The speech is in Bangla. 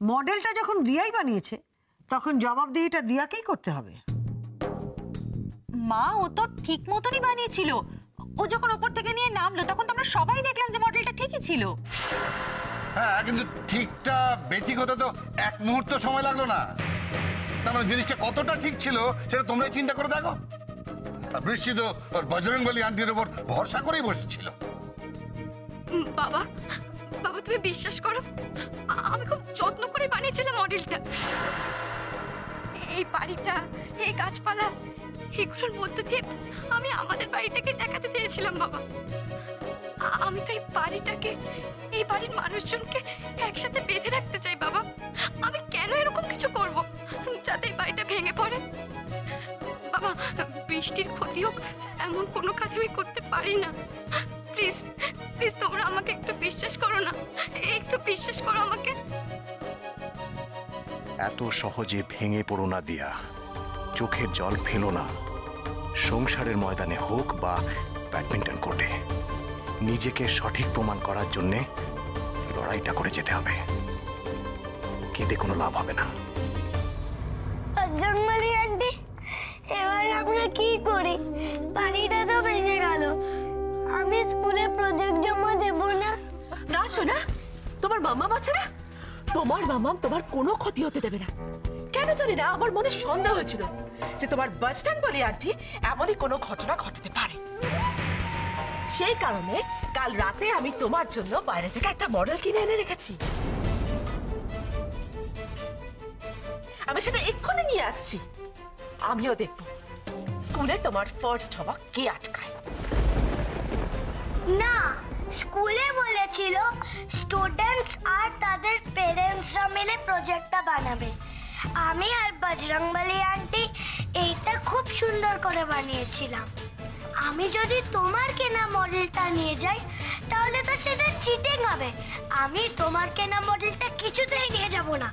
মডেলটা যখন দিয়াই বানিয়েছে তখন জবাবদিহিটা দিয়াকেই করতে হবে। মা, ও তো ঠিক মতনই বানিয়েছিল। ও যখন উপর থেকে নিয়ে নামলো তখন তো আমরা সবাই দেখলাম যে মডেলটা ঠিকই ছিল। হ্যাঁ, কিন্তু ঠিকটা বেঠিক হতে তো এক মুহূর্ত সময় লাগলো না। তার মানে জিনিসটা কতটা ঠিক ছিল সেটা তোমরাই চিন্তা করে দেখো। আর বৃষ্টি তো ওর বজরংবলী আন্টির উপর ভরসা করেই বসেছিল। বাবা, বাবা তুমি বিশ্বাস করো, আমি খুব যত্ন করে বানিয়েছিলাম মডেলটা। এই বাড়িটা, এই গাছপালা, এগুলোর মধ্যে দিয়ে আমি আমাদের বাড়িটাকে দেখাতে চেয়েছিলাম বাবা। আমি তো এই বাড়িটাকে, এই বাড়ির মানুষজনকে একসাথে বেঁধে রাখতে চাই বাবা। আমি কেন এরকম কিছু করব যাতে এই বাড়িটা ভেঙে পড়ে? বাবা, বৃষ্টির ক্ষতি হোক এমন কোনো কাজ আমি করতে পারি না। প্লিজ প্লিজ তোমরা আমাকে একটু বিশ্বাস করো না, একটু বিশ্বাস করো আমাকে। এত সহজে ভেঙে পড়ো না দিয়া, চোখের জল ফেলো না। সংসারের ময়দানে হোক বা ব্যাডমিন্টন কোর্টে, নিজেকে সঠিক প্রমাণ করার জন্যে লড়াইটা করে যেতে হবে। কেঁদে কোনো লাভ হবে না। বজরংবলী আন্টি, এবার আমরা কি করি? বাড়িটা তো ভেঙে গেল, আমি স্কুলে প্রজেক্ট জমা দেব না। না শোনা, তোমার মামা আছে না, তোমার মামা তোমার কোনো ক্ষতি হতে দেবে না। কেন জানি না, আমার মনে সন্দেহ হয়েছিল যে তোমার বজরংবলী আন্টি এমনই কোনো ঘটনা ঘটাতে পারে। সেই কারণে কাল রাতে আমি তোমার জন্য বাইরে থেকে একটা মডেল কিনে এনে রেখেছি। আমি সেটা এক্ষুনি নিয়ে আসছি। আমিও দেখব স্কুলে তোমার ফার্স্ট হওয়া কে আটকায়। না, স্কুলে বলেছিল স্টুডেন্টস আর তাদের পেরেন্টসরা মিলে প্রজেক্টটা বানাবে। আমি আর বজরংবলী আন্টি এইটা খুব সুন্দর করে বানিয়েছিলাম। আমি যদি তোমার কেনা মডেলটা নিয়ে যাই তাহলে তো সেটা চিটিং হবে। আমি তোমার কেনা মডেলটা কিছুতেই নিয়ে যাব না।